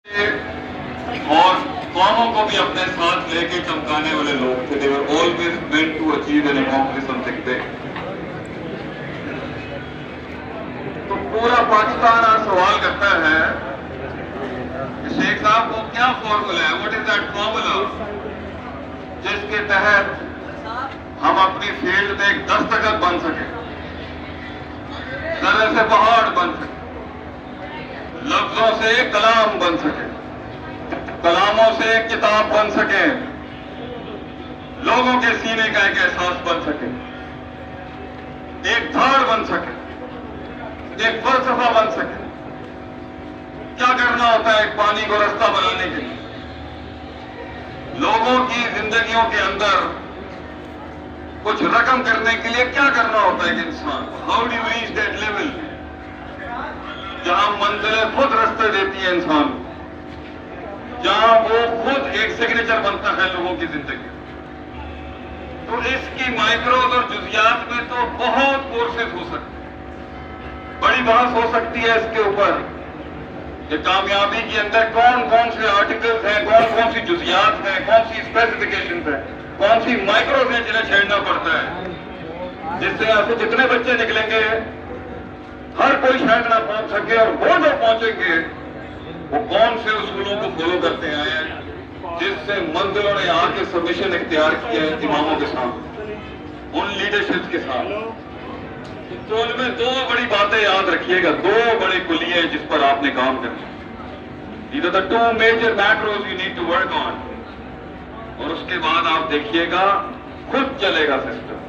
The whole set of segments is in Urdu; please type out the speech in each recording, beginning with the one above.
اور قوموں کو بھی اپنے ساتھ لے کے چمکانے والے لوگ تھے. They were always meant to achieve and accomplish something big. تو پورا پاکستان آج سوال کرتا ہے کہ شیخ صاحب کو کیا فارمولا ہے, what is that formula جس کے تحت ہم اپنی فیلڈ میں ایک دستخط بن سکیں, ذرے سے پہاڑ بن سکیں, لفظوں سے ایک کلام بن سکے, کلاموں سے ایک کتاب بن سکے, لوگوں کے سینے کا ایک احساس بن سکے, ایک دھاڑ بن سکے, ایک فلسفہ بن سکے. کیا کرنا ہوتا ہے ایک پانی کو رستہ بنانے کے لیے؟ لوگوں کی زندگیوں کے اندر کچھ رقم کرنے کے لیے کیا کرنا ہوتا ہے ایک انسان کو؟ How do you reach that level جہاں منزلیں خود رستے دیتی ہیں انسان کو, جہاں وہ خود ایک سگنیچر بنتا ہے لوگوں کی زندگی. تو اس کی مائکروز اور جزیات میں تو بہت کورسز ہو سکتے ہیں, بڑی بحث ہو سکتی ہے اس کے اوپر کہ کامیابی کے اندر کون کون سے آرٹیکلز ہیں, کون کون سی جزیات ہیں, کون سی اسپیسیفکیشنز ہیں, کون سی مائکروز ہیں جنہیں چھیڑنا پڑتا ہے, جس سے یہاں سے جتنے بچے نکلیں گے ہر کوئی شاید نہ پہنچ سکے, اور وہ جو پہنچیں گے وہ کون سے اصولوں کو فالو کرتے آئے ہیں جس سے منزلوں نے آ کے سبمیشن اختیار کیا ہے اماموں کے ساتھ, ان لیڈرشپ کے ساتھ. تو ان میں دو بڑی باتیں یاد رکھیے گا, دو بڑے کلیے جس پر آپ نے کام کرنا. These are the two major macros you need to work on. اور اس کے بعد آپ دیکھیے گا خود چلے گا سسٹم,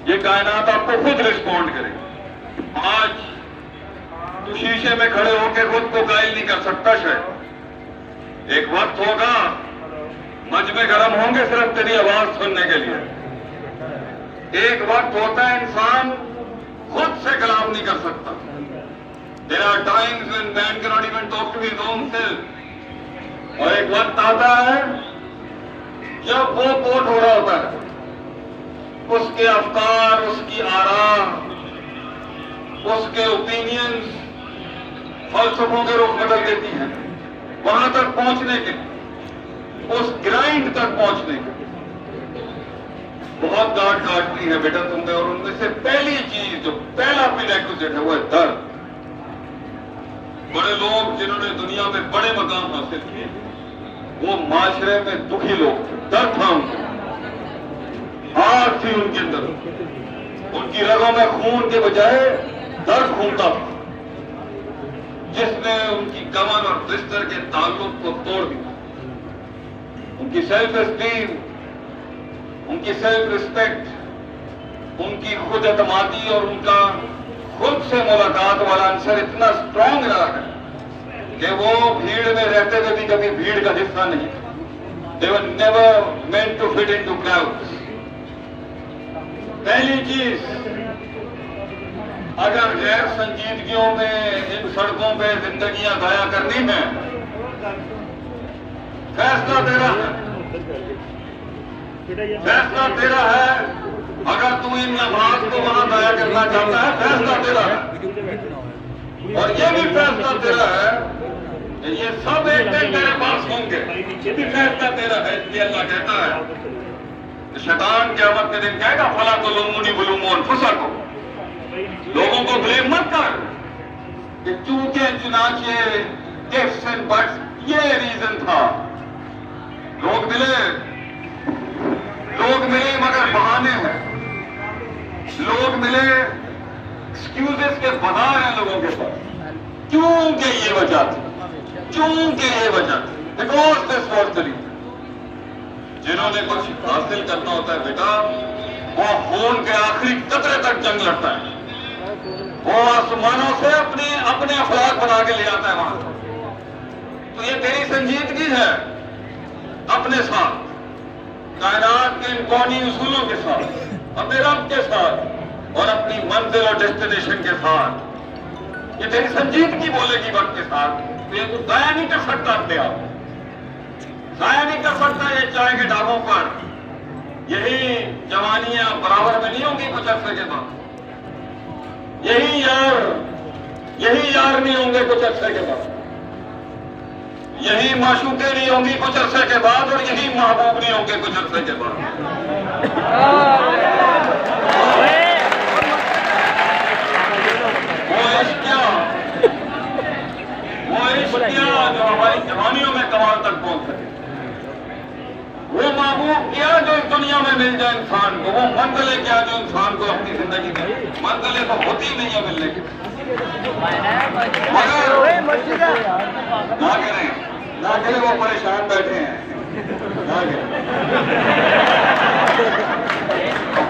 یہ کائنات آپ کو خود رسپونڈ کرے گی. آج تو شیشے میں کھڑے ہو کے خود کو قائل نہیں کر سکتا, شاید ایک وقت ہوگا مجمع گرم ہوں گے صرف تیری آواز سننے کے لیے. ایک وقت ہوتا ہے انسان خود سے کلام نہیں کر سکتا. There are times when man cannot even talk to his own self. اور ایک وقت آتا ہے جب وہ کوٹ ہو رہا ہوتا ہے, اس کے افکار, اس کی آراء, اس کے اوپینینز فلسفوں کے رخ بدل دیتی ہیں وہاں تک پہنچنے کے, اس گرائنڈ تک پہنچنے کے. بہت ڈانٹ کاٹتی ہے بیٹا تم نے, اور ان میں سے پہلی چیز جو پہلا پریکوزٹ ہے وہ ہے درد. بڑے لوگ جنہوں نے دنیا میں بڑے مقام حاصل کیے وہ معاشرے میں دکھی لوگ تھے, درد تھا ان کو, آگ تھی ان کے اندر, ان کی رگوں میں خون کے بجائے درد خونتا تھا جس نے ان کی کمر اور بستر کے تعلق کو توڑ دیا. ان کی سیلف اسٹیم, ان کی سیلف ریسپیکٹ, ان کی خود اعتمادی اور ان کا خود سے ملاقات والا عنصر اتنا اسٹرانگ رہا ہے کہ وہ بھیڑ میں رہتے ہوئے بھی کبھی بھیڑ کا حصہ نہیں تھا. They were never meant to fit into crowds. پہلی چیز, اگر غیر سنجیدگیوں میں ان سڑکوں پہ زندگیاں ضائع کرنی ہیں, فیصلہ تیرا ہے, فیصلہ تیرا ہے. اگر تم ان نماز کو وہاں ضائع کرنا چاہتا ہے, فیصلہ تیرا ہے. اور یہ بھی فیصلہ تیرا ہے کہ یہ سب ایک دن تیرے پاس ہوں گے, یہ بھی فیصلہ تیرا ہے. اس لیے اللہ کہتا ہے شیطان قیامت کے دن کہے گا فلا تلومونی ولوموا انفسکم, لوگوں کو بلیم مت کر کہ چونکہ چنانچہ ifs and buts, یہ ریزن تھا. لوگ ملے مگر بہانے ہیں, لوگ ملے ایکسکیوزز کے بازار ہیں لوگوں کے پاس, کیونکہ یہ وجہ تھی, کیونکہ یہ وجہ تھی, because this was the reason. جنہوں نے کچھ حاصل کرنا ہوتا ہے بیٹا, وہ خون کے آخری قطرے تک جنگ لڑتا ہے, وہ آسمانوں سے اپنے افلاک بنا کے لے آتا ہے وہاں. تو یہ تیری سنجیدگی ہے اپنے ساتھ, کائنات کے ان کونی اصولوں کے ساتھ, اپنے رب کے ساتھ, اور اپنی منزل اور ڈیسٹینیشن کے ساتھ. یہ تیری سنجیدگی بولے گی وقت کے ساتھ. تو یہ تو ضائع نہیں کر سکتا اپنے آپ, ضائع نہیں کر سکتا یہ چائے کے ڈھابوں پر. یہی جوانیاں برابر میں نہیں ہوں گی کچھ عرصے کے بعد, یہی یار نہیں ہوں گے کچھ عرصے کے بعد. یہی معشوقیں نہیں ہوں گی کچھ عرصے کے بعد، اور یہی محبوب نہیں ہوں گے کچھ عرصے کے بعد۔ وہ عشق کیا جو ہماری جوانیوں میں کمال تک پہنچ سکے، وہ محبوب کیا جو اس دنیا میں مل جائے انسان کو، وہ منزلیں کیا جو انسان کو اپنی زندگی میں منزلیں تو ہوتی نہیں ہے ملنے کی، مگر نہ کریں وہ پریشان بیٹھے ہیں، نہ کریں۔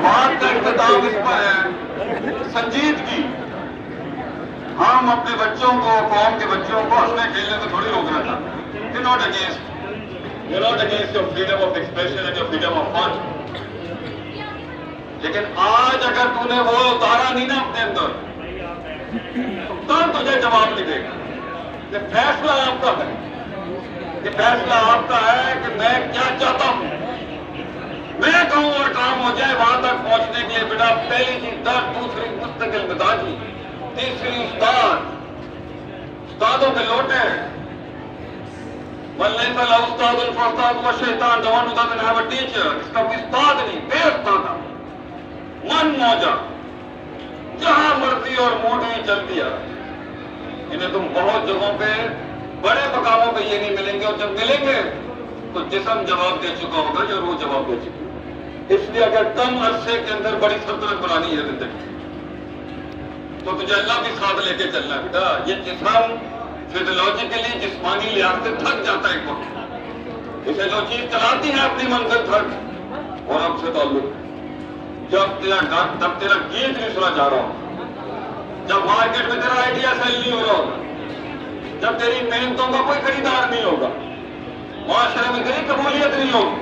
بات کا اختتام اس پر ہے سنجیدگی۔ ہم اپنے بچوں کو، قوم کے بچوں کو ہنسنے کھیلنے سے تھوڑی روکنا چاہتے ہیں۔ You're not against your freedom of expression and your freedom of fun. لیکن آج اگر تو نے وہ اتارا نہیں نا اپنے اندر، تب تجھے جواب نہیں دے گا۔ یہ فیصلہ آپ کا ہے، یہ فیصلہ آپ کا ہے کہ میں کیا چاہتا ہوں۔ میں کہوں اور کام ہو جائے، وہاں تک پہنچنے کے لیے بیٹا پہلی چیز در، دوسری مستقل مزاجی، تیسری استادوں کے لوٹے۔ وَلَّيْسَ لَهُ أُسْتَاذٌ فَأُسْتَاذُهُ الشَّيْطَانُ۔ The one who doesn't have a teacher، اس کا کوئی استاد نہیں، بے استاد، من موجہ، جہاں مرضی اور موڈ ہی چل دیا۔ انہیں تم بہت جگہوں پہ بڑے مقاموں پہ یہ نہیں ملیں گے، اور جب ملیں گے تو جسم جواب دے چکا ہوگا یا روح جواب دے چکی ہوگی۔ اس لیے اگر کم عرصے کے اندر بڑی سلطنت بنانی ہے زندگی تو تجھے اللہ بھی ساتھ لے کے چلنا ہے بیٹا۔ یہ جسم فیزیولوجیکلی جسمانی لحاظ سے تھک جاتا ہے ایک وقت، اسے جو چیز چلاتی ہے اپنی منزل تھک اور اب سے تعلق۔ جب تیرا گیت نہیں سنا جا رہا ہو، جب مارکیٹ میں تیرا آئیڈیا سیل نہیں ہو رہا ہوگا، جب تیری محنتوں کا کوئی خریدار نہیں ہوگا، معاشرے میں تیری قبولیت نہیں ہوگی،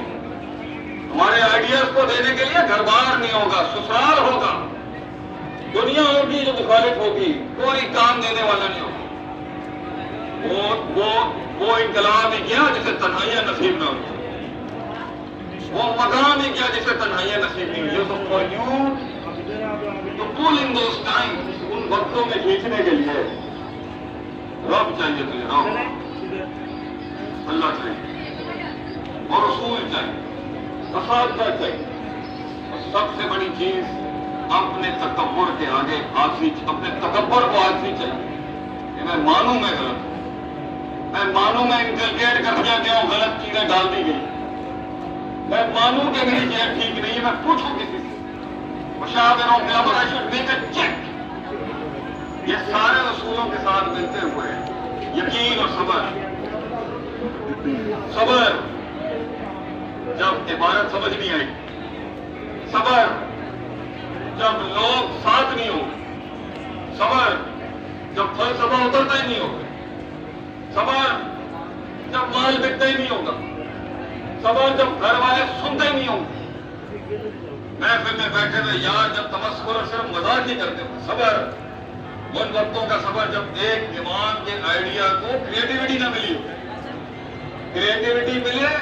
ہمارے آئیڈیاز کو دینے کے لیے گھر بار نہیں ہوگا، سسرال ہوگا، دنیا ہوگی جو مخالف ہوگی، کوئی کام دینے والا نہیں ہوگا۔ وہ انقلاب ہی کیا جسے تنہائیاں نصیب نہ ہوئی، وہ مقام ہی کیا جسے تنہائیاں نصیب نہیں ہوئی۔ تو for you to pull in those times, ان وقتوں میں کھینچنے کے لیے رب چاہیے تجھے، رب اللہ چاہیے، اور رسول چاہیے، اساتذہ چاہیے، اور سب سے بڑی چیز اپنے تکبر کے آگے عاجزی، اپنے تکبر کو عاجزی چاہیے کہ میں مانوں میں غلط ہوں، میں مانوں میں انکلکیٹ کر دیا گیا ہوں، غلط چیزیں ڈال دی گئی، میں مانوں کہ میری چیز ٹھیک نہیں ہے، میں پوچھوں کسی سے، مشاوروں کے ابر I should make a check. یہ سارے اصولوں کے ساتھ ملتے ہوئے یقین اور صبر، صبر جب عبارت سمجھ نہیں آئی، صبر جب لوگ ساتھ نہیں ہوں، صبر جب فلسفہ اترتا ہی نہیں ہوگا، صبر جب مال بکتا ہی نہیں ہوگا، صبر جب گھر والے سنتے ہی نہیں ہوں گے، محفل میں بیٹھے ہوئے یار جب تمسخر اور صرف مذاق نہیں کرتے ہوئے، صبر ان وقتوں کا صبر جب ایک امام کے آئیڈیا کو کریٹیوٹی نہ ملی ہو، کریٹیوٹی ملے